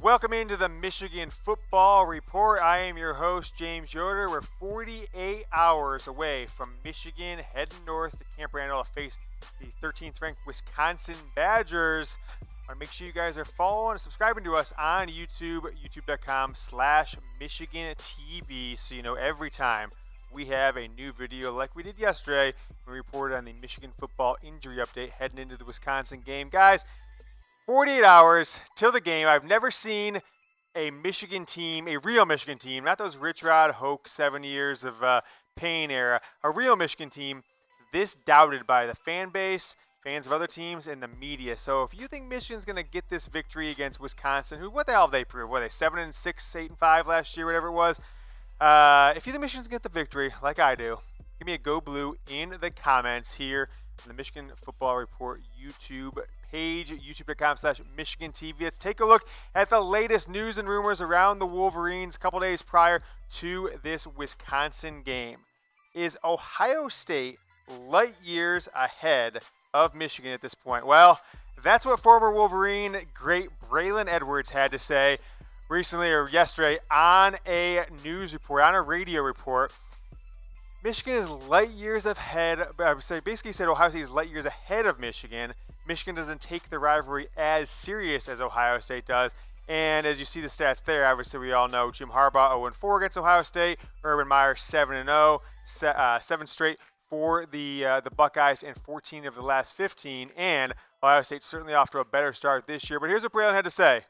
Welcome into the Michigan Football Report. I am your host, James Yoder. We're 48 hours away from Michigan, heading north to Camp Randall to face the 13th ranked Wisconsin Badgers. I want to make sure you guys are following and subscribing to us on YouTube, youtube.com/Michigan TV, so you know every time we have a new video like we did yesterday when we reported on the Michigan football injury update heading into the Wisconsin game. Guys, 48 hours till the game. I've never seen a Michigan team, a real Michigan team, not those Rich Rod Hoke 7 years of pain era, a real Michigan team this doubted by the fan base, fans of other teams, and the media. So if you think Michigan's going to get this victory against Wisconsin, what the hell have they proved? Were they 7-6, 8-5 last year, whatever it was? If you think Michigan's going to get the victory, like I do, give me a Go Blue in the comments here on the Michigan Football Report YouTube page, youtube.com/Michigan TV. Let's take a look at the latest news and rumors around the Wolverines a couple days prior to this Wisconsin game. Is Ohio State light years ahead of Michigan at this point? Well, that's what former Wolverine great Braylon Edwards had to say recently or yesterday on a news report, on a radio report. Michigan is light years ahead. Basically said Ohio State is light years ahead of Michigan. Michigan doesn't take the rivalry as serious as Ohio State does. And as you see the stats there, obviously we all know Jim Harbaugh 0-4 against Ohio State. Urban Meyer 7-0, 7 straight for the Buckeyes and 14 of the last 15. And Ohio State's certainly off to a better start this year. But here's what Braylon had to say.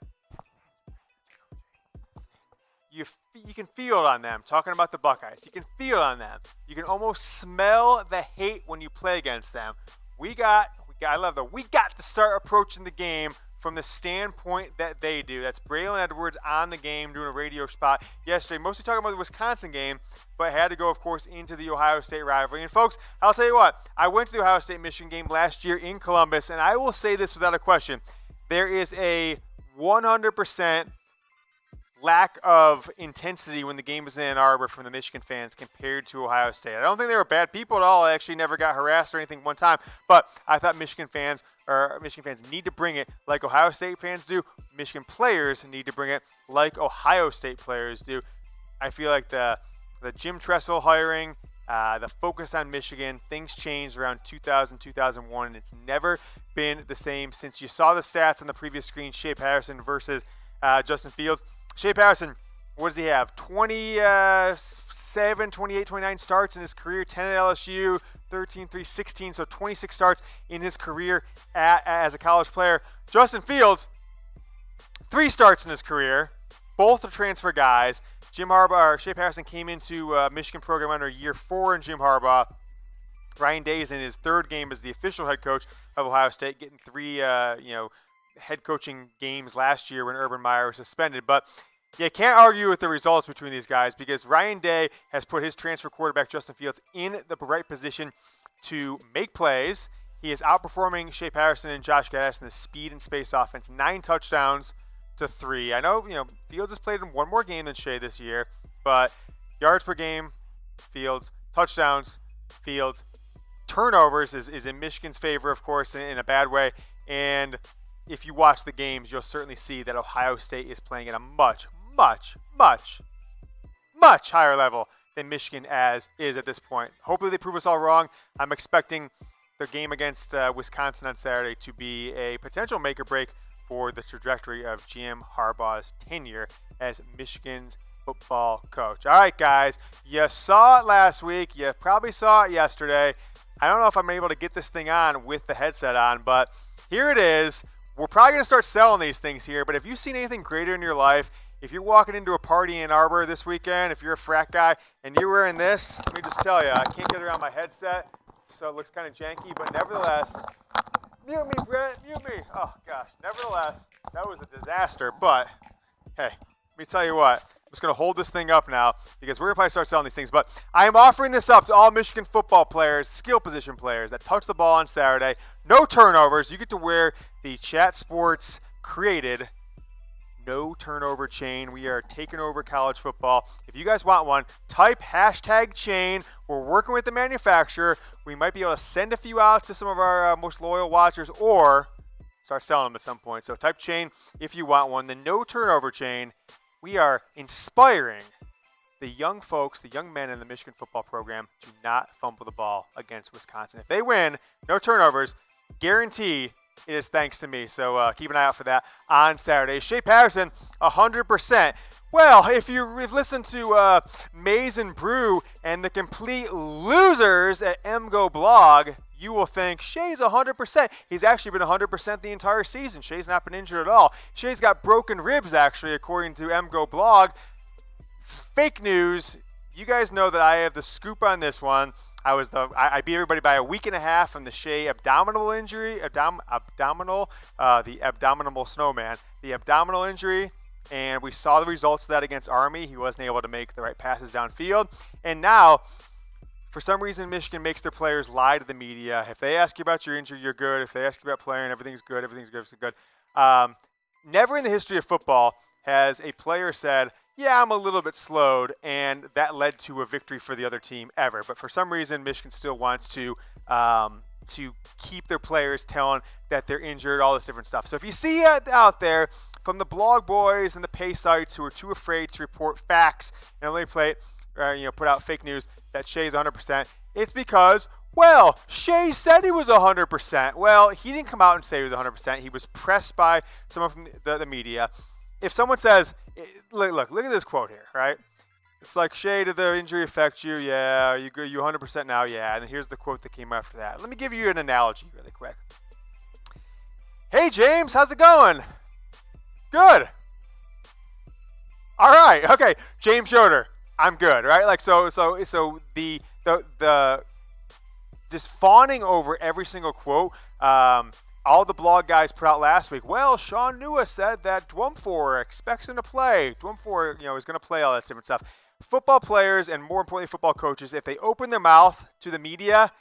You can feel it on them, talking about the Buckeyes. You can feel it on them. You can almost smell the hate when you play against them. We got to start approaching the game from the standpoint that they do. That's Braylon Edwards on the game doing a radio spot yesterday, mostly talking about the Wisconsin game, but had to go, of course, into the Ohio State rivalry. And folks, I'll tell you what, I went to the Ohio State-Michigan game last year in Columbus, and I will say this without a question. There is a 100% lack of intensity when the game was in Ann Arbor from the Michigan fans compared to Ohio State. I don't think they were bad people at all. I actually never got harassed or anything one time, but I thought Michigan fans need to bring it like Ohio State fans do. Michigan players need to bring it like Ohio State players do. I feel like the Jim Tressel hiring, the focus on Michigan, things changed around 2000, 2001, and it's never been the same since you saw the stats on the previous screen, Shea Patterson versus Justin Fields. Shea Patterson, what does he have? 27, 28, 29 starts in his career, 10 at LSU, 13, 3, 16, so 26 starts in his career as a college player. Justin Fields, 3 starts in his career, both are transfer guys. Jim Harbaugh, or Shea Patterson came into Michigan program under year 4 in Jim Harbaugh. Ryan Day is in his 3rd game as the official head coach of Ohio State, getting 3, head coaching games last year when Urban Meyer was suspended. But you can't argue with the results between these guys because Ryan Day has put his transfer quarterback Justin Fields in the right position to make plays. He is outperforming Shea Patterson and Josh Gattis in the speed and space offense, 9 touchdowns to 3. I know, Fields has played in one more game than Shea this year, but yards per game, Fields, touchdowns, Fields, turnovers is in Michigan's favor, of course, in a bad way. And if you watch the games, you'll certainly see that Ohio State is playing at a much, much, much, much higher level than Michigan is at this point. Hopefully they prove us all wrong. I'm expecting the game against Wisconsin on Saturday to be a potential make or break for the trajectory of Jim Harbaugh's tenure as Michigan's football coach. All right, guys, you saw it last week. You probably saw it yesterday. I don't know if I'm able to get this thing on with the headset on, but here it is. We're probably going to start selling these things here, but if you've seen anything greater in your life, if you're walking into a party in Ann Arbor this weekend, if you're a frat guy, and you're wearing this, let me just tell you, I can't get it around my headset, so it looks kind of janky, but nevertheless, mute me, Brett, mute me. Oh, gosh, nevertheless, that was a disaster, but hey, let me tell you what, I'm just going to hold this thing up now because we're going to probably start selling these things, but I am offering this up to all Michigan football players, skill position players that touch the ball on Saturday. No turnovers. You get to wear the Chat Sports created no turnover chain. We are taking over college football. If you guys want one, type #chain. We're working with the manufacturer. We might be able to send a few out to some of our most loyal watchers, or Start selling them at some point. So type chain if you want one. The no turnover chain. We are inspiring the young folks, the young men in the Michigan football program to not fumble the ball against Wisconsin. If they win, no turnovers, guaranteed it is thanks to me. So keep an eye out for that on Saturday. Shea Patterson, 100%. Well, if you've listened to Maize and Brew and the complete losers at MGO Blog, you will think Shea's 100%. He's actually been 100% the entire season. Shea's not been injured at all. Shea's got broken ribs, actually, according to MGO Blog. Fake news. You guys know that I have the scoop on this one. I beat everybody by a week and a half on the Shea abdominal injury, the abdominal snowman, the abdominal injury, and we saw the results of that against Army. He wasn't able to make the right passes downfield, and now, for some reason, Michigan makes their players lie to the media. If they ask you about your injury, you're good. If they ask you about playing, everything's good. Never in the history of football has a player said, yeah, I'm a little bit slowed, and that led to a victory for the other team ever. But for some reason, Michigan still wants to keep their players telling that they're injured, all this different stuff. So if you see it out there from the blog boys and the pay sites who are too afraid to report facts and only put out fake news that Shea's 100%, it's because, well, Shea said he was 100%. Well, he didn't come out and say he was 100%. He was pressed by someone from the media. If someone says, look at this quote here, right? It's like, Shea, did the injury affect you? Yeah. You 100% now? Yeah. And then here's the quote that came after that. Let me give you an analogy really quick. Hey, James, how's it going? Good. All right. Okay. James Yoder, I'm good, right? Like, so the just fawning over every single quote, all the blog guys put out last week. Well, Sean Nua said that Dwumfor expects him to play. Dwumfor, is going to play, all that different stuff. Football players, and more importantly, football coaches, if they open their mouth to the media,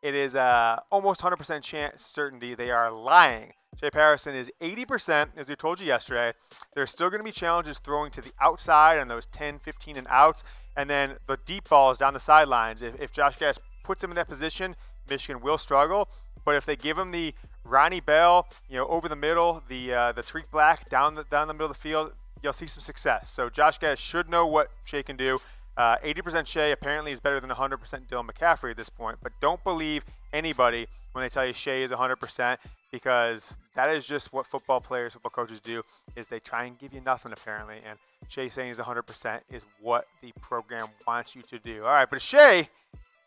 it is almost 100% certainty they are lying. Shea Patterson is 80%, as we told you yesterday. There's still going to be challenges throwing to the outside on those 10, 15 and outs, and then the deep balls down the sidelines. If Josh Gattis puts him in that position, Michigan will struggle. But if they give him the Ronnie Bell, over the middle, the Tariq Black down the middle of the field, you'll see some success. So Josh Gattis should know what Shea can do. 80% Shea apparently is better than 100% Dylan McCaffrey at this point. But don't believe anybody when they tell you Shea is 100%, because that is just what football players, football coaches do, is they try and give you nothing apparently. And Shea saying he's 100% is what the program wants you to do. All right, but Shea,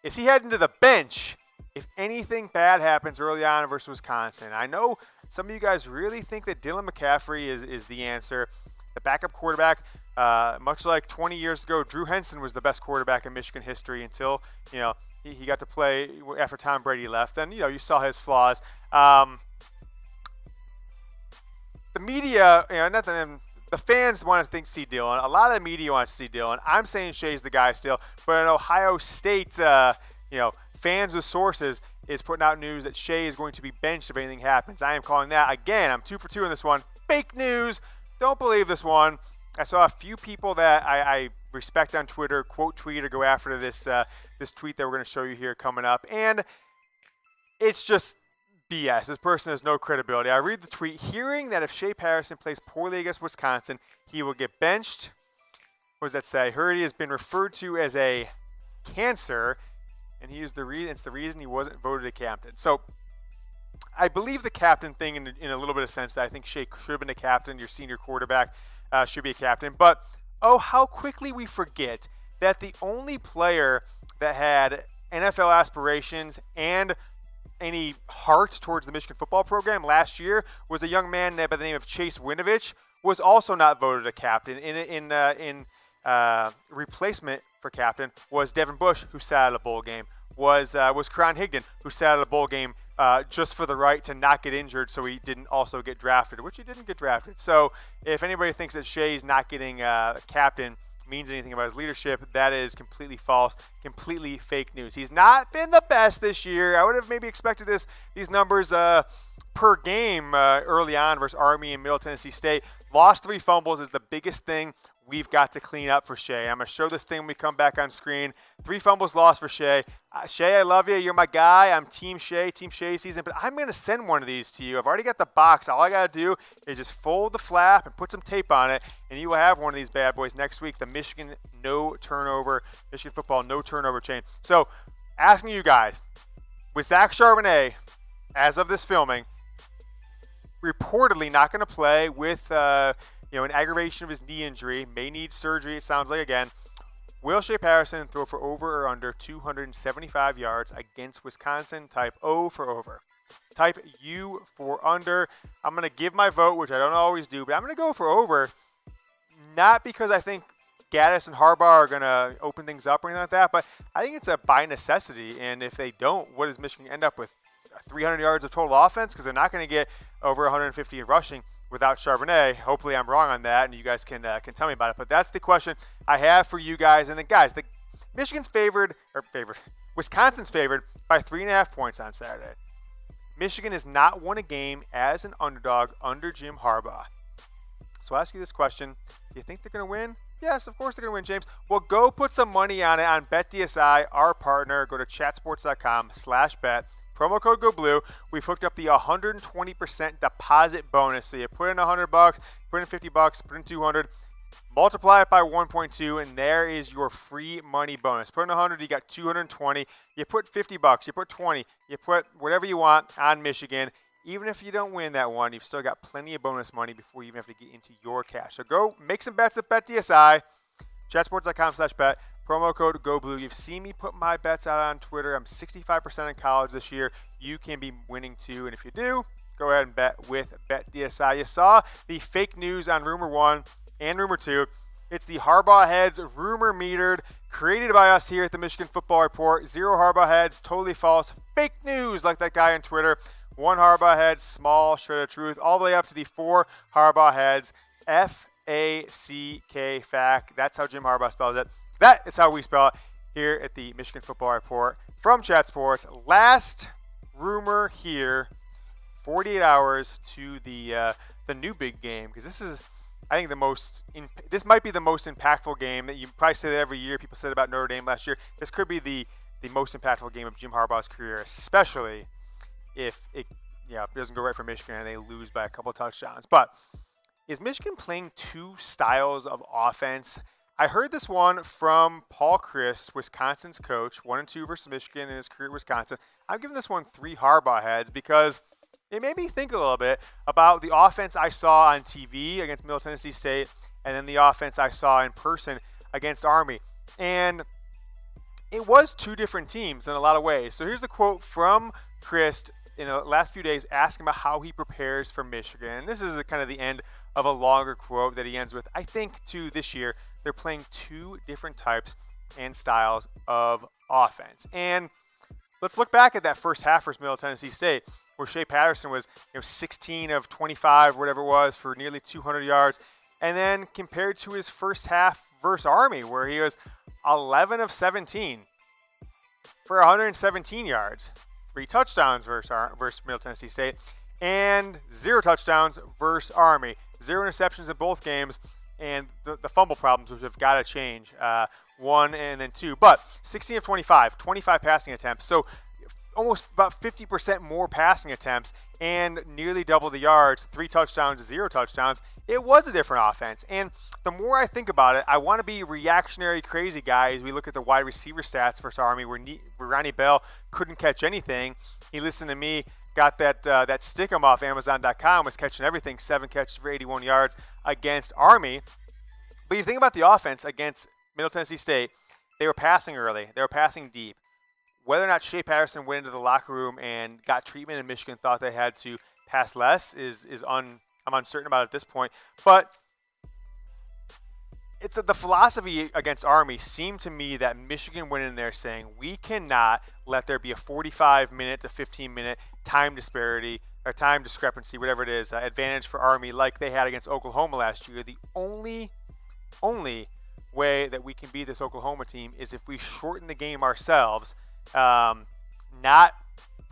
is he heading to the bench if anything bad happens early on versus Wisconsin? I know some of you guys really think that Dylan McCaffrey is the answer. The backup quarterback, much like 20 years ago, Drew Henson was the best quarterback in Michigan history until, he got to play after Tom Brady left. Then, you saw his flaws. The media, the fans want to see Dylan. A lot of the media wants to see Dylan. I'm saying Shea's the guy still. But in Ohio State, fans with sources is putting out news that Shea is going to be benched if anything happens. I am calling that. Again, I'm 2 for 2 on this one. Fake news. Don't believe this one. I saw a few people that I respect on Twitter quote tweet or go after this tweet that we're going to show you here coming up. And it's just BS. This person has no credibility. I read the tweet. Hearing that if Shea Patterson plays poorly against Wisconsin, he will get benched. What does that say? Heard he has been referred to as a cancer, and it's the reason he wasn't voted a captain. So I believe the captain thing in a little bit of sense that I think Shea should have been a captain. Your senior quarterback should be a captain. But, how quickly we forget that the only player that had NFL aspirations and any heart towards the Michigan football program last year was a young man by the name of Chase Winovich, was also not voted a captain. In replacement for captain was Devin Bush, who sat at a bowl game, was Karan Higdon, who sat at a bowl game just for the right to not get injured so he didn't also get drafted, which he didn't get drafted. So if anybody thinks that Shea's not getting captain means anything about his leadership, that is completely false, completely fake news. He's not been the best this year. I would have maybe expected these numbers per game early on versus Army and Middle Tennessee State Lost 3 fumbles is the biggest thing we've got to clean up for Shea. I'm going to show this thing when we come back on screen. 3 fumbles lost for Shea. Shea, I love you. You're my guy. I'm Team Shea season. But I'm going to send one of these to you. I've already got the box. All I got to do is just fold the flap and put some tape on it, and you will have one of these bad boys next week, the Michigan football no turnover chain. So, asking you guys, with Zach Charbonnet, as of this filming, reportedly not going to play with an aggravation of his knee injury, may need surgery, it sounds like again. Will Shea Patterson throw for over or under 275 yards against Wisconsin? Type O for over. Type U for under. I'm going to give my vote, which I don't always do, but I'm going to go for over. Not because I think Gattis and Harbaugh are going to open things up or anything like that, but I think it's a by necessity. And if they don't, what does Michigan end up with? 300 yards of total offense? Because they're not going to get over 150 in rushing without Charbonnet. Hopefully I'm wrong on that, and you guys can tell me about it. But that's the question I have for you guys. And then, guys, Wisconsin's favored by 3.5 points on Saturday. Michigan has not won a game as an underdog under Jim Harbaugh. So I'll ask you this question. Do you think they're going to win? Yes, of course they're going to win, James. Well, go put some money on it on BetDSI, our partner. Go to chatsports.com/bet. Promo code GoBlue. We've hooked up the 120% deposit bonus. So you put in $100, put in $50, put in $200, multiply it by 1.2, and there is your free money bonus. Put in $100, you got $220. You put $50, you put $20, you put whatever you want on Michigan. Even if you don't win that one, you've still got plenty of bonus money before you even have to get into your cash. So go make some bets at BetDSI, chatsports.com/bet. Promo code GoBlue. You've seen me put my bets out on Twitter. I'm 65% in college this year. You can be winning too. And if you do, go ahead and bet with BetDSI. You saw the fake news on Rumor 1 and Rumor 2. It's the Harbaugh heads rumor metered, created by us here at the Michigan Football Report. 0 Harbaugh heads, totally false. Fake news like that guy on Twitter. 1 Harbaugh head, small shred of truth, all the way up to the 4 Harbaugh heads. F-A-C-K, fact. That's how Jim Harbaugh spells it. That is how we spell it here at the Michigan Football Report from Chat Sports. Last rumor here, 48 hours to the new big game, because this is, I think, this might be the most impactful game. You probably say that every year. People said about Notre Dame last year. This could be the most impactful game of Jim Harbaugh's career, especially if it doesn't go right for Michigan and they lose by a couple touchdowns. But is Michigan playing 2 styles of offense? I heard this one from Paul Chryst, Wisconsin's coach, 1-2 versus Michigan in his career at Wisconsin. I'm giving this one 3 Harbaugh heads because it made me think a little bit about the offense I saw on TV against Middle Tennessee State and then the offense I saw in person against Army. And it was 2 different teams in a lot of ways. So here's the quote from Chryst in the last few days asking about how he prepares for Michigan. And this is kind of the end of a longer quote that he ends with. I think, too, this year, they're playing 2 different types and styles of offense. And let's look back at that first half versus Middle Tennessee State, where Shea Patterson was 16 of 25, whatever it was, for nearly 200 yards. And then compared to his first half versus Army, where he was 11 of 17 for 117 yards, 3 touchdowns versus Middle Tennessee State, and 0 touchdowns versus Army. 0 interceptions in both games. And the fumble problems, which have got to change, 1 and then 2. But 16 of 25 passing attempts. So almost about 50% more passing attempts and nearly double the yards, 3 touchdowns, 0 touchdowns. It was a different offense. And the more I think about it, I want to be reactionary crazy guy as we look at the wide receiver stats versus Army, where Ronnie Bell couldn't catch anything. He listened to me. Got that Stickum off Amazon.com, was catching everything, 7 catches for 81 yards against Army. But you think about the offense against Middle Tennessee State, they were passing early. They were passing deep. Whether or not Shea Patterson went into the locker room and got treatment in Michigan, thought they had to pass less, I'm uncertain about it at this point. But it's the philosophy against Army seemed to me that Michigan went in there saying, we cannot let there be a 45-minute to 15-minute time disparity or time discrepancy, whatever it is, advantage for Army like they had against Oklahoma last year. The only way that we can beat this Oklahoma team is if we shorten the game ourselves, not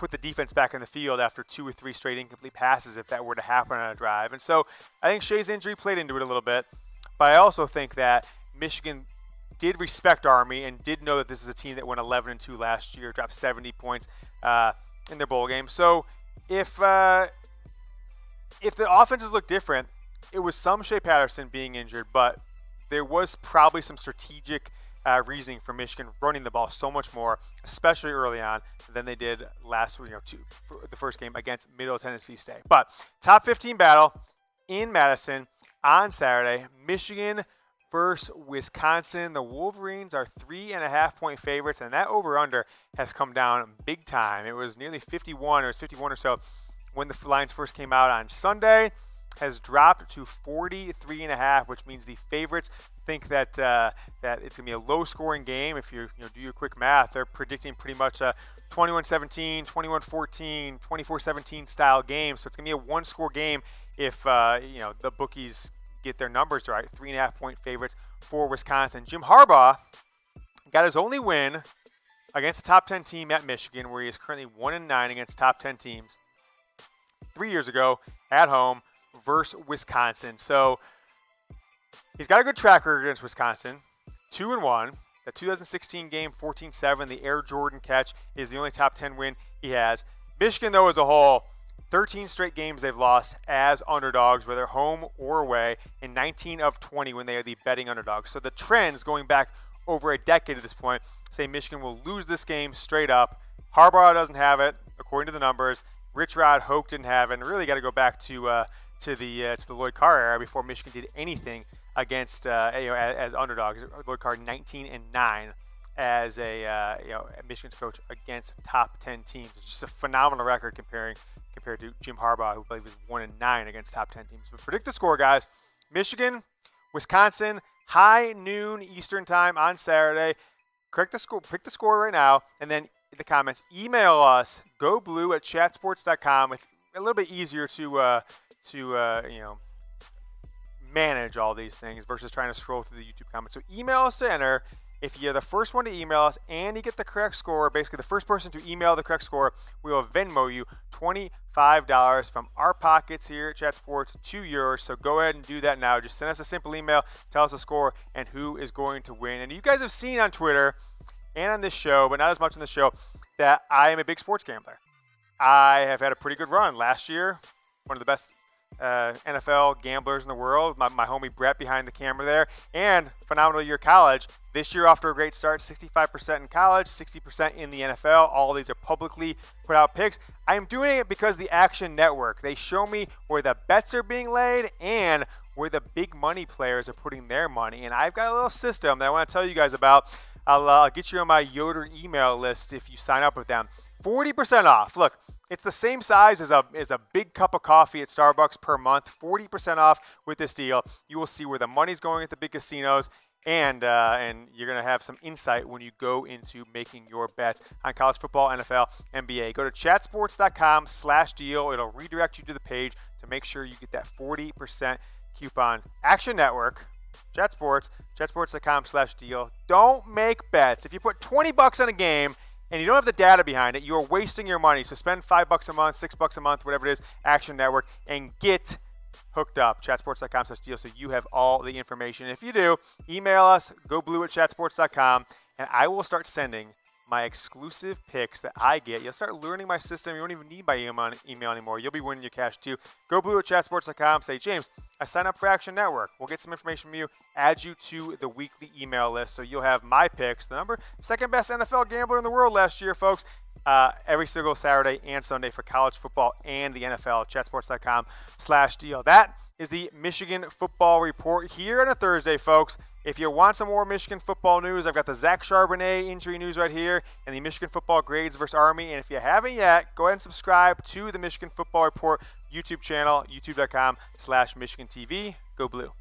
put the defense back in the field after 2 or 3 straight incomplete passes if that were to happen on a drive. And so I think Shea's injury played into it a little bit, but I also think that Michigan did respect Army and did know that this is a team that went 11-2 last year, dropped 70 points in their bowl game. So if the offenses look different, it was some Shea Patterson being injured, but there was probably some strategic reasoning for Michigan running the ball so much more, especially early on, than they did last week, for the first game against Middle Tennessee State. But top 15 battle in Madison on Saturday, Michigan versus Wisconsin. The Wolverines are 3.5-point favorites, and that over-under has come down big time. It was nearly 51, or it was 51 or so when the lines first came out on Sunday. Has dropped to 43.5, which means the favorites think that that it's going to be a low-scoring game. If you do your quick math, they're predicting pretty much a 21-17, 21-14, 24-17 style game. So it's going to be a one-score game if the bookies get their numbers right. 3.5-point favorites for Wisconsin. Jim Harbaugh got his only win against a top 10 team at Michigan, where he is currently 1-9 against top 10 teams. 3 years ago at home versus Wisconsin. So he's got a good track record against Wisconsin. 2-1. The 2016 game, 14-7. The Air Jordan catch is the only top 10 win he has. Michigan, though, as a whole, 13 straight games they've lost as underdogs, whether home or away, and 19 of 20 when they are the betting underdogs. So the trends going back over a decade at this point say Michigan will lose this game straight up. Harbaugh doesn't have it, according to the numbers. Rich Rod Hoke didn't have it, and really got to go back to the Lloyd Carr era before Michigan did anything against as underdogs. Lloyd Carr 19-9 as Michigan's coach against top 10 teams. It's just a phenomenal record compared to Jim Harbaugh, who I believe was 1-9 against top 10 teams. But predict the score, guys. Michigan, Wisconsin, high noon Eastern time on Saturday. Pick the score right now, and then in the comments, email us goblue@chatsports.com. It's a little bit easier to manage all these things versus trying to scroll through the YouTube comments. So email us to enter. If you're the first one to email us and you get the correct score, basically the first person to email the correct score, we will Venmo you $25 from our pockets here at Chat Sports to yours. So go ahead and do that now. Just send us a simple email, tell us the score and who is going to win. And you guys have seen on Twitter and on this show, but not as much on the show, that I am a big sports gambler. I have had a pretty good run. Last year, one of the best NFL gamblers in the world. My homie Brett behind the camera there. And phenomenal year college. This year off to a great start. 65% in college, 60% in the NFL. All of these are publicly put out picks. I am doing it because the Action Network, they show me where the bets are being laid and where the big money players are putting their money. And I've got a little system that I want to tell you guys about. I'll get you on my Yoder email list if you sign up with them. 40% off. Look, it's the same size as a big cup of coffee at Starbucks per month. 40% off with this deal. You will see where the money's going at the big casinos, and you're going to have some insight when you go into making your bets on college football, NFL, NBA. Go to chatsports.com/deal. It'll redirect you to the page to make sure you get that 40% coupon. Action Network. Chat Sports, chatsports.com/deal. Don't make bets. If you put $20 on a game and you don't have the data behind it, you are wasting your money. So spend $5 a month, $6 a month, whatever it is, Action Network, and get hooked up. Chatsports.com/deal so you have all the information. If you do, email us, goblue@chatsports.com, and I will start sending my exclusive picks that I get. You'll start learning my system. You won't even need my email anymore. You'll be winning your cash too. GoBlue@chatsports.com. Say, James, I signed up for Action Network. We'll get some information from you, add you to the weekly email list so you'll have my picks. The second best NFL gambler in the world last year, folks. Every single Saturday and Sunday for college football and the NFL. Chatsports.com/deal. That is the Michigan football report here on a Thursday, folks. If you want some more Michigan football news, I've got the Zach Charbonnet injury news right here and the Michigan football grades versus Army. And if you haven't yet, go ahead and subscribe to the Michigan Football Report YouTube channel, youtube.com/MichiganTV. Go Blue.